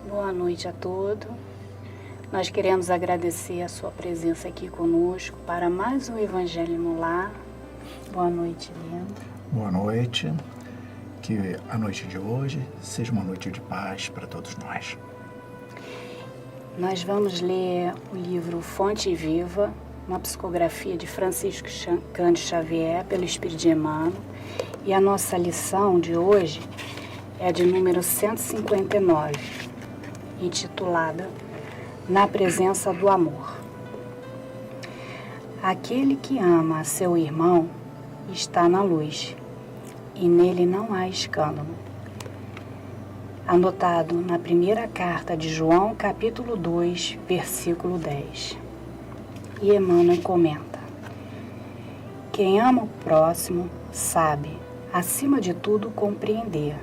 Boa noite a todos. Nós queremos agradecer a sua presença aqui conosco para mais um Evangelho no Lar. Boa noite, Leandro. Boa noite. Que a noite de hoje seja uma noite de paz para todos nós. Nós vamos ler o livro Fonte Viva, uma psicografia de Francisco Cândido Xavier, pelo Espírito de Emmanuel. E a nossa lição de hoje é de número 159, intitulada Na Presença do Amor. Aquele que ama a seu irmão está na luz, e nele não há escândalo. Anotado na primeira carta de João, capítulo 2, versículo 10. E Emmanuel comenta: quem ama o próximo sabe, acima de tudo, compreender.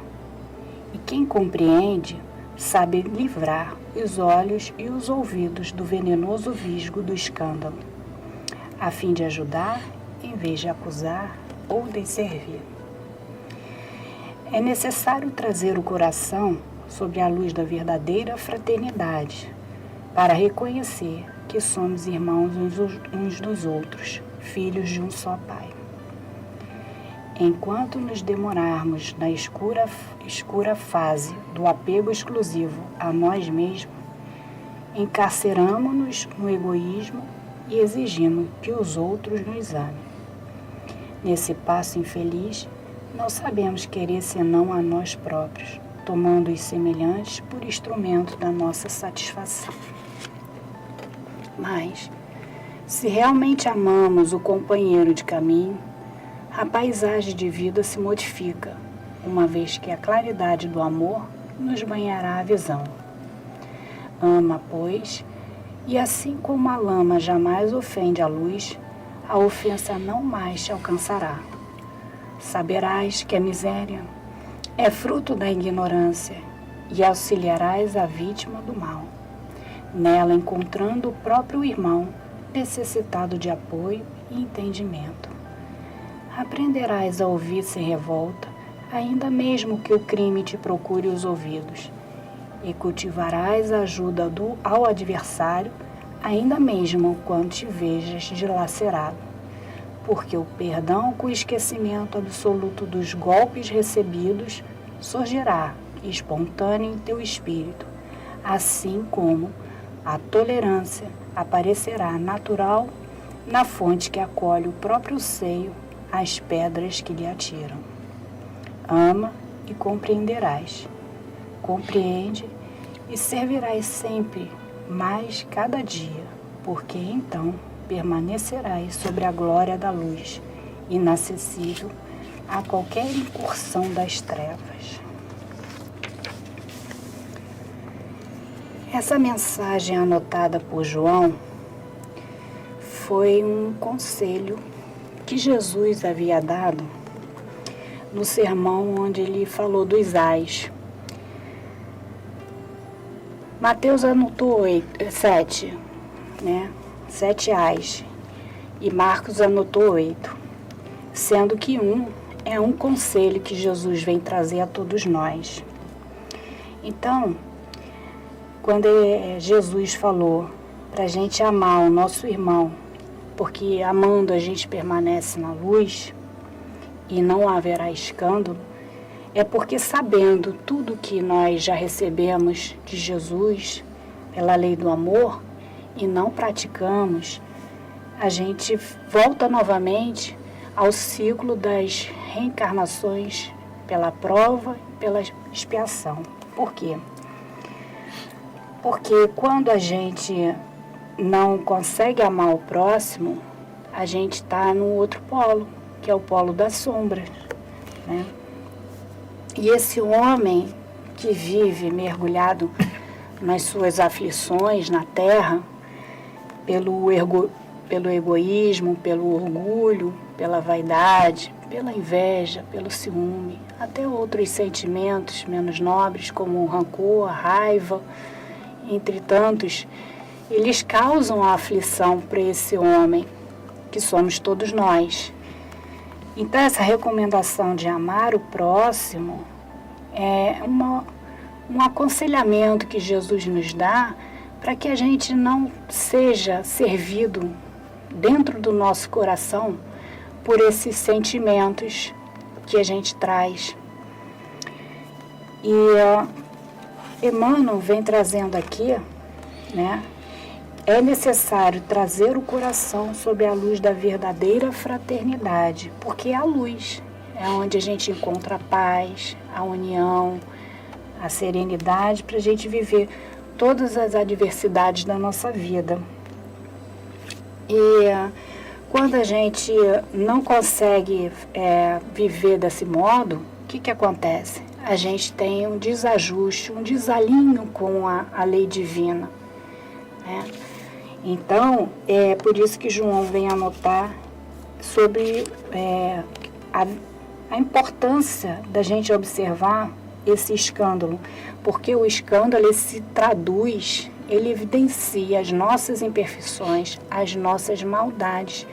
E quem compreende sabe livrar os olhos e os ouvidos do venenoso visgo do escândalo, a fim de ajudar em vez de acusar ou de servir. É necessário trazer o coração sobre a luz da verdadeira fraternidade para reconhecer que somos irmãos uns dos outros, filhos de um só Pai. Enquanto nos demorarmos na escura fase do apego exclusivo a nós mesmos, encarceramos-nos no egoísmo e exigimos que os outros nos amem. Nesse passo infeliz, não sabemos querer senão a nós próprios, tomando os semelhantes por instrumento da nossa satisfação. Mas, se realmente amamos o companheiro de caminho, a paisagem de vida se modifica, uma vez que a claridade do amor nos banhará a visão. Ama, pois, e assim como a lama jamais ofende a luz, a ofensa não mais te alcançará. Saberás que a miséria é fruto da ignorância e auxiliarás a vítima do mal, nela encontrando o próprio irmão necessitado de apoio e entendimento. Aprenderás a ouvir sem revolta, ainda mesmo que o crime te procure os ouvidos, e cultivarás a ajuda ao adversário, ainda mesmo quando te vejas dilacerado, porque o perdão com o esquecimento absoluto dos golpes recebidos surgirá espontâneo em teu espírito, assim como a tolerância aparecerá natural na fonte que acolhe o próprio seio as pedras que lhe atiram. Ama e compreenderás. Compreende e servirás sempre mais cada dia, porque então permanecerás sobre a glória da luz, inacessível a qualquer incursão das trevas. Essa mensagem anotada por João foi um conselho que Jesus havia dado no sermão onde ele falou dos ais. Mateus anotou 7, né? 7 ais. E Marcos anotou 8, sendo que é um conselho que Jesus vem trazer a todos nós. Então, quando Jesus falou para a gente amar o nosso irmão, porque amando a gente permanece na luz e não haverá escândalo, é porque sabendo tudo que nós já recebemos de Jesus pela lei do amor e não praticamos, a gente volta novamente ao ciclo das reencarnações pela prova e pela expiação. Por quê? Porque quando a gente não consegue amar o próximo, a gente está no outro polo, que é o polo das sombras, né? E esse homem que vive mergulhado nas suas aflições na terra, pelo egoísmo, pelo orgulho, pela vaidade, pela inveja, pelo ciúme, até outros sentimentos menos nobres, como o rancor, a raiva, entre tantos, eles causam a aflição para esse homem, que somos todos nós. Então, essa recomendação de amar o próximo é um aconselhamento que Jesus nos dá para que a gente não seja servido dentro do nosso coração por esses sentimentos que a gente traz. E Emmanuel vem trazendo aqui, né? É necessário trazer o coração sob a luz da verdadeira fraternidade, porque é a luz, é onde a gente encontra a paz, a união, a serenidade para a gente viver todas as adversidades da nossa vida. E quando a gente não consegue viver desse modo, o que acontece? A gente tem um desajuste, um desalinho com a lei divina, né? Então, é por isso que João vem anotar sobre a importância da gente observar esse escândalo, porque o escândalo ele se traduz, ele evidencia as nossas imperfeições, as nossas maldades,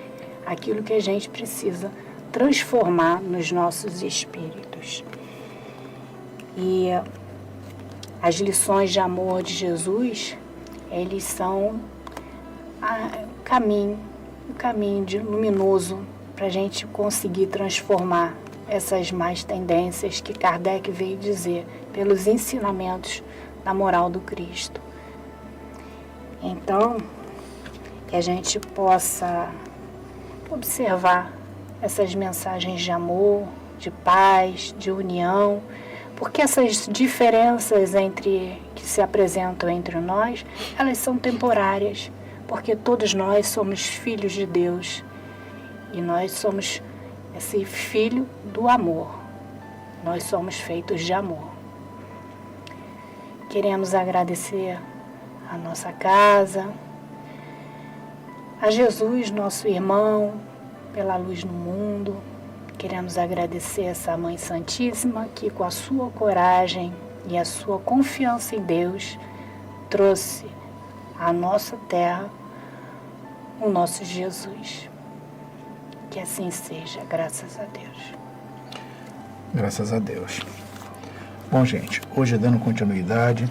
aquilo que a gente precisa transformar nos nossos espíritos. E as lições de amor de Jesus, eles são o caminho luminoso para a gente conseguir transformar essas más tendências que Kardec veio dizer pelos ensinamentos da moral do Cristo. Então, que a gente possa observar essas mensagens de amor, de paz, de união, porque essas diferenças que se apresentam entre nós, elas são temporárias, porque todos nós somos filhos de Deus e nós somos esse filho do amor. Nós somos feitos de amor. Queremos agradecer a nossa casa, a Jesus, nosso irmão, pela luz no mundo. Queremos agradecer essa Mãe Santíssima que, com a sua coragem e a sua confiança em Deus, trouxe à nossa terra o nosso Jesus. Que assim seja, graças a Deus. Graças a Deus. Bom, gente, hoje dando continuidade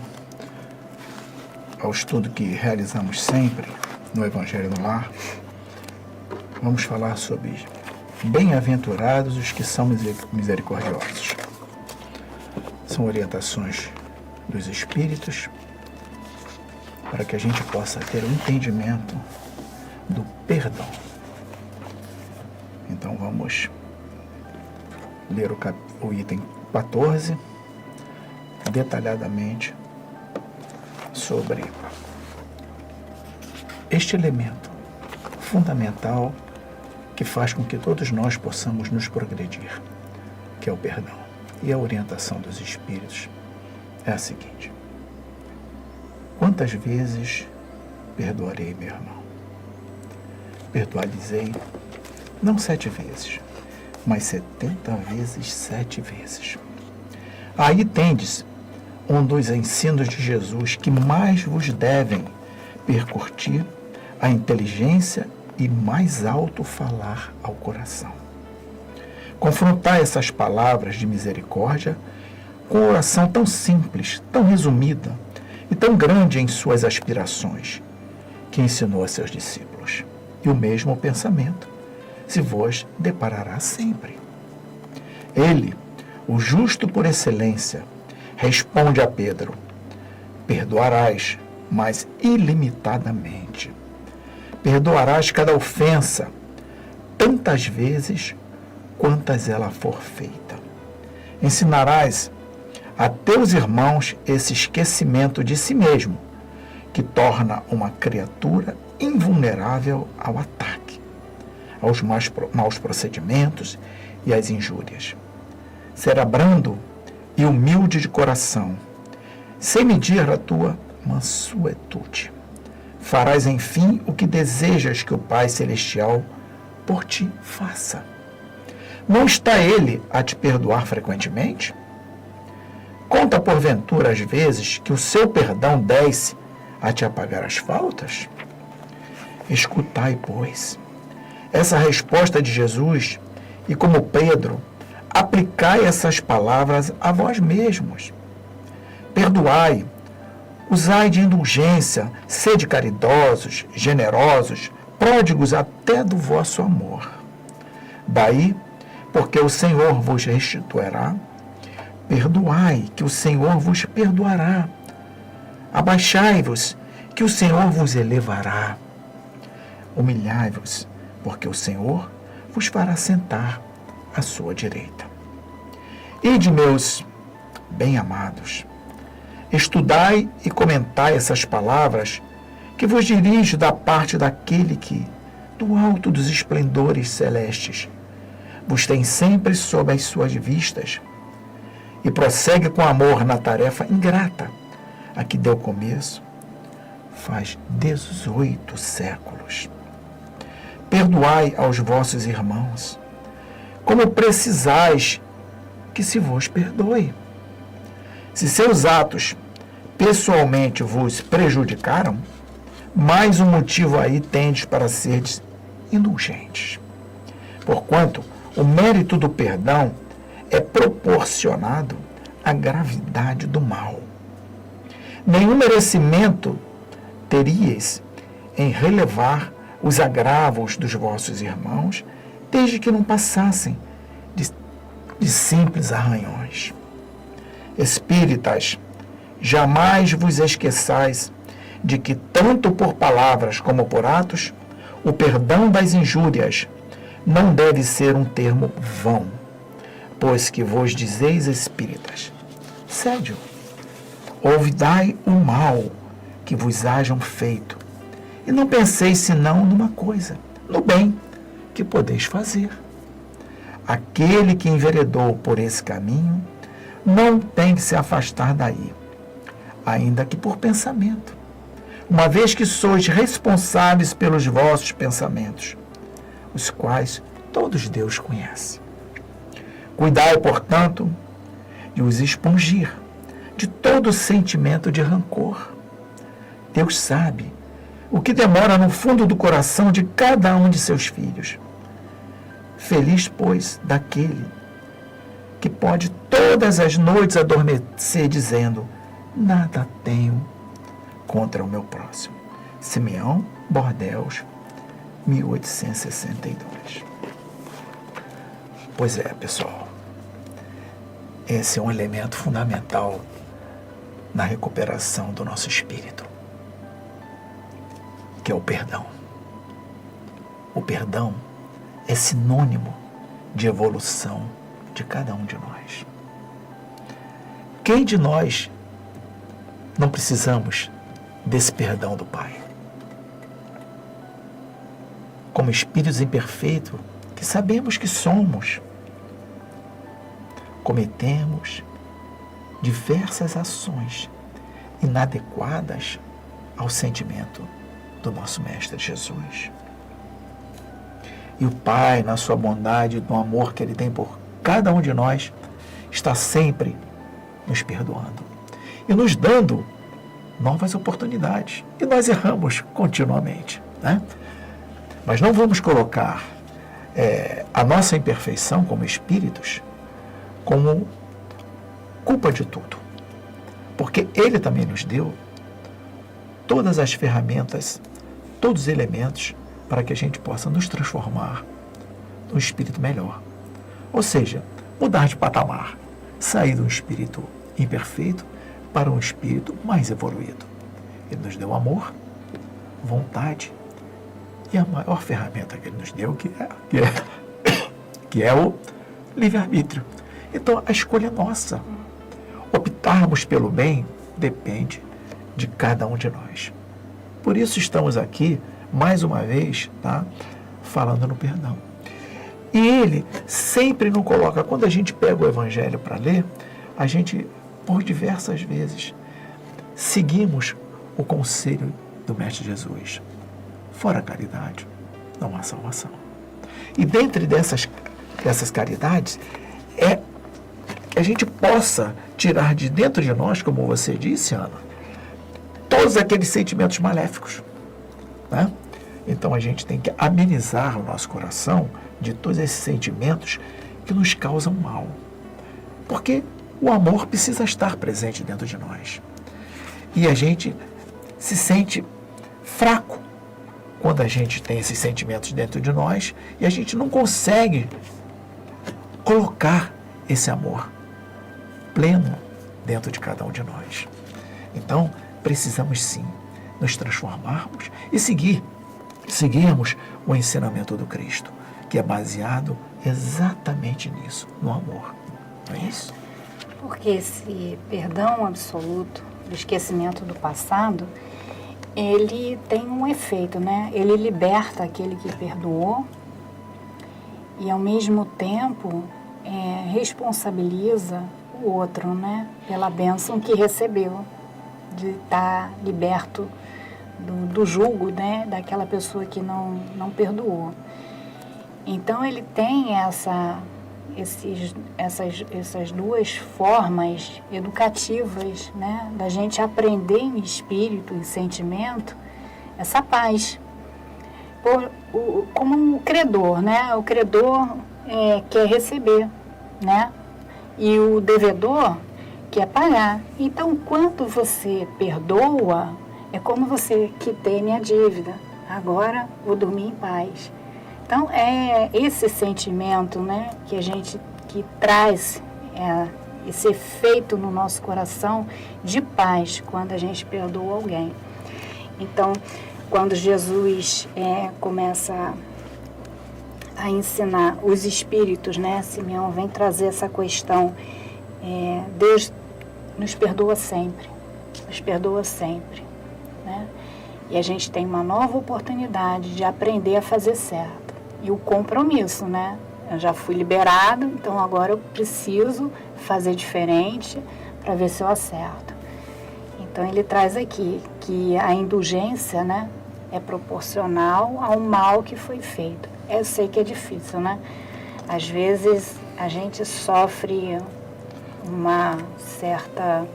ao estudo que realizamos sempre no Evangelho no Lar, vamos falar sobre bem-aventurados os que são misericordiosos. São orientações dos Espíritos para que a gente possa ter um entendimento do perdão. Então vamos ler o item 14 detalhadamente sobre este elemento fundamental que faz com que todos nós possamos nos progredir, que é o perdão. E a orientação dos Espíritos é a seguinte: quantas vezes perdoarei meu irmão? Perdoar-lhes-ei não 7 vezes, mas 70 vezes 7 vezes. Aí tendes um dos ensinos de Jesus que mais vos devem percutir a inteligência e mais alto falar ao coração. Confrontar essas palavras de misericórdia com uma oração tão simples, tão resumida e tão grande em suas aspirações, que ensinou a seus discípulos. E o mesmo pensamento se vos deparará sempre. Ele, o justo por excelência, responde a Pedro: perdoarás, mas ilimitadamente. Perdoarás cada ofensa, tantas vezes quantas ela for feita. Ensinarás a teus irmãos esse esquecimento de si mesmo, que torna uma criatura invulnerável ao ataque, aos maus procedimentos e às injúrias. Será brando e humilde de coração, sem medir a tua mansuetude. Farás, enfim, o que desejas que o Pai Celestial por ti faça. Não está Ele a te perdoar frequentemente? Conta, porventura, as vezes que o seu perdão desce a te apagar as faltas? Escutai, pois, essa resposta de Jesus e, como Pedro, aplicai essas palavras a vós mesmos. perdoai, usai de indulgência, sede caridosos, generosos, pródigos até do vosso amor. Daí, porque o Senhor vos restituirá, perdoai, que o Senhor vos perdoará. Abaixai-vos, que o Senhor vos elevará. Humilhai-vos, porque o Senhor vos fará sentar à sua direita. Ide, meus bem-amados, estudai e comentai essas palavras que vos dirijo da parte daquele que, do alto dos esplendores celestes, vos tem sempre sob as suas vistas e prossegue com amor na tarefa ingrata a que deu começo faz 18 séculos. Perdoai aos vossos irmãos, como precisais que se vos perdoe. Se seus atos pessoalmente vos prejudicaram, mais um motivo aí tendes para seres indulgentes. Porquanto o mérito do perdão é proporcionado à gravidade do mal. Nenhum merecimento teríeis em relevar os agravos dos vossos irmãos, desde que não passassem de simples arranhões. Espíritas, jamais vos esqueçais de que, tanto por palavras como por atos, o perdão das injúrias não deve ser um termo vão, pois que vos dizeis espíritas, sédio, olvidai o mal que vos hajam feito, e não penseis senão numa coisa, no bem que podeis fazer. Aquele que enveredou por esse caminho não tem que se afastar daí, ainda que por pensamento, uma vez que sois responsáveis pelos vossos pensamentos, os quais todos Deus conhece. Cuidai, portanto, de os expungir de todo sentimento de rancor. Deus sabe o que demora no fundo do coração de cada um de seus filhos. Feliz, pois, daquele que pode todas as noites adormecer dizendo: nada tenho contra o meu próximo. Simeão Bordeaux, 1862. Pois é, pessoal, esse é um elemento fundamental na recuperação do nosso espírito, que é o perdão. O perdão é sinônimo de evolução de cada um de nós. Quem de nós não precisamos desse perdão do Pai? Como espíritos imperfeitos, que sabemos que somos, cometemos diversas ações inadequadas ao sentimento do nosso Mestre Jesus. E o Pai, na sua bondade, no amor que Ele tem por cada um de nós, está sempre nos perdoando e nos dando novas oportunidades. E nós erramos continuamente, né? Mas não vamos colocar a nossa imperfeição como espíritos como culpa de tudo. Porque Ele também nos deu todas as ferramentas, todos os elementos para que a gente possa nos transformar num espírito melhor. Ou seja, mudar de patamar, sair de um espírito imperfeito para um espírito mais evoluído. Ele nos deu amor, vontade e a maior ferramenta que Ele nos deu, que é o livre-arbítrio. Então, a escolha é nossa. Optarmos pelo bem depende de cada um de nós. Por isso estamos aqui, mais uma vez, tá, falando no perdão. E Ele sempre nos coloca, quando a gente pega o Evangelho para ler, a gente, por diversas vezes, seguimos o conselho do Mestre Jesus. Fora a caridade, não há salvação. E dentre dessas caridades, é que a gente possa tirar de dentro de nós, como você disse, Ana, todos aqueles sentimentos maléficos, né? Então a gente tem que amenizar o nosso coração de todos esses sentimentos que nos causam mal. Porque o amor precisa estar presente dentro de nós. E a gente se sente fraco quando a gente tem esses sentimentos dentro de nós e a gente não consegue colocar esse amor pleno dentro de cada um de nós. Então, precisamos sim nos transformarmos e seguirmos o ensinamento do Cristo, que é baseado exatamente nisso, no amor. Não é isso? Porque esse perdão absoluto, o esquecimento do passado, ele tem um efeito, né? Ele liberta aquele que perdoou e, ao mesmo tempo, responsabiliza o outro, né? Pela bênção que recebeu, de estar liberto do jugo, né? Daquela pessoa que não perdoou. Então, ele tem essas duas formas educativas, né, da gente aprender em espírito e sentimento essa paz. Como um credor, né? O credor quer receber, né? E o devedor quer pagar. Então, quando você perdoa, é como você quitei minha dívida. Agora vou dormir em paz. Então, é esse sentimento, né, que traz esse efeito no nosso coração de paz quando a gente perdoa alguém. Então, quando Jesus começa a ensinar os espíritos, né, Simeão vem trazer essa questão, Deus nos perdoa sempre, né? E a gente tem uma nova oportunidade de aprender a fazer certo. E o compromisso, né? Eu já fui liberado, então agora eu preciso fazer diferente para ver se eu acerto. Então ele traz aqui que a indulgência, né, é proporcional ao mal que foi feito. Eu sei que é difícil, né? Às vezes a gente sofre uma certa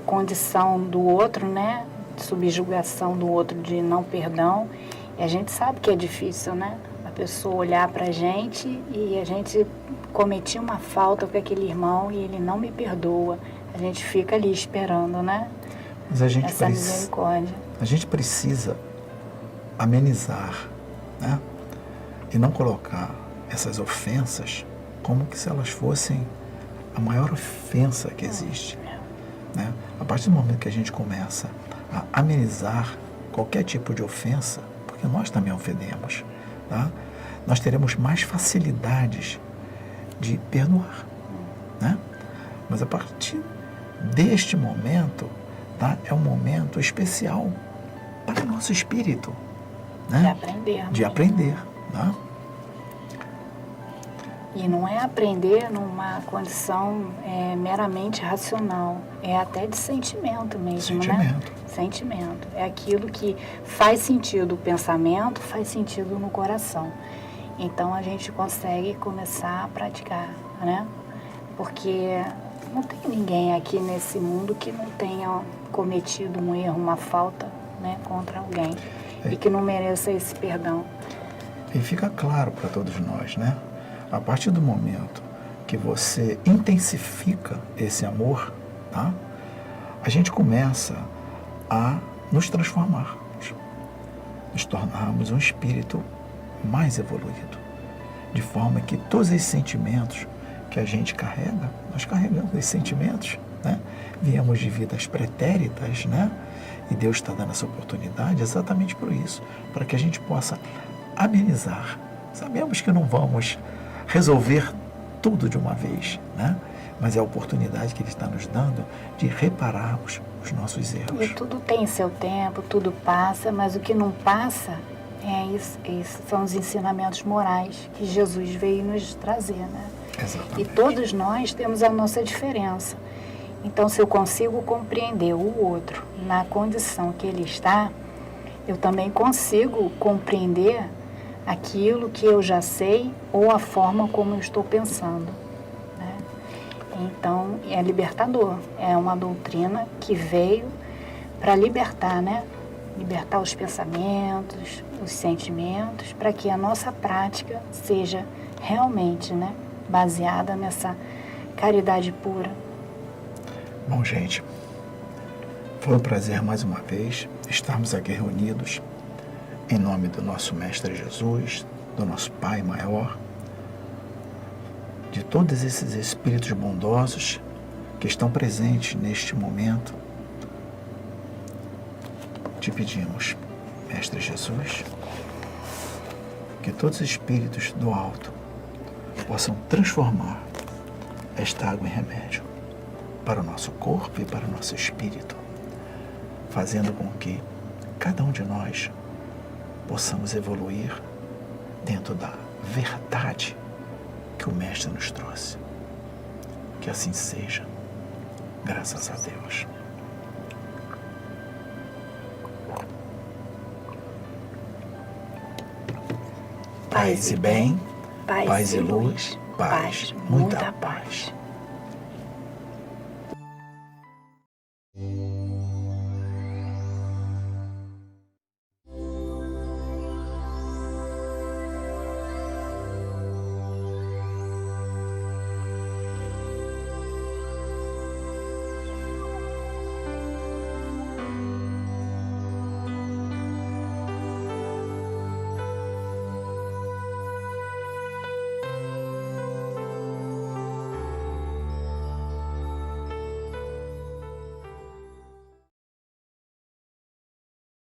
condição do outro, né? Subjugação do outro, de não perdão. E a gente sabe que é difícil, né? A pessoa olhar pra gente e a gente cometia uma falta com aquele irmão e ele não me perdoa. A gente fica ali esperando, né? Mas a gente essa misericórdia. A gente precisa amenizar, né? E não colocar essas ofensas como que se elas fossem a maior ofensa que existe, né? A partir do momento que a gente começa a amenizar qualquer tipo de ofensa, porque nós também ofendemos, tá? Nós teremos mais facilidades de perdoar, né? Mas a partir deste momento, tá? É um momento especial para o nosso espírito, né? De aprender, tá? E não é aprender numa condição meramente racional, é até de sentimento mesmo, né? Sentimento. É aquilo que faz sentido o pensamento, faz sentido no coração. Então a gente consegue começar a praticar, né? Porque não tem ninguém aqui nesse mundo que não tenha cometido um erro, uma falta, né, contra alguém e que não mereça esse perdão. E fica claro para todos nós, né? A partir do momento que você intensifica esse amor, tá? A gente começa a nos transformarmos, nos tornarmos um espírito mais evoluído, de forma que todos esses sentimentos que a gente carrega, nós carregamos esses sentimentos, né? Viemos de vidas pretéritas, né? E Deus está dando essa oportunidade exatamente por isso, para que a gente possa amenizar. Sabemos que não vamos resolver tudo de uma vez, né? Mas é a oportunidade que Ele está nos dando de repararmos os nossos erros. E tudo tem seu tempo, tudo passa, mas o que não passa são os ensinamentos morais que Jesus veio nos trazer, né? Exatamente. E todos nós temos a nossa diferença. Então, se eu consigo compreender o outro na condição que ele está, eu também consigo compreender aquilo que eu já sei ou a forma como eu estou pensando, né? Então, é libertador. É uma doutrina que veio para libertar, né? Libertar os pensamentos, os sentimentos, para que a nossa prática seja realmente, né, baseada nessa caridade pura. Bom, gente, foi um prazer mais uma vez estarmos aqui reunidos em nome do nosso Mestre Jesus, do nosso Pai maior, de todos esses espíritos bondosos que estão presentes neste momento. Te pedimos, Mestre Jesus, que todos os espíritos do alto possam transformar esta água em remédio para o nosso corpo e para o nosso espírito, fazendo com que cada um de nós possamos evoluir dentro da verdade que o Mestre nos trouxe. Que assim seja, graças a Deus. Paz e bem, paz e luz, paz, muita paz.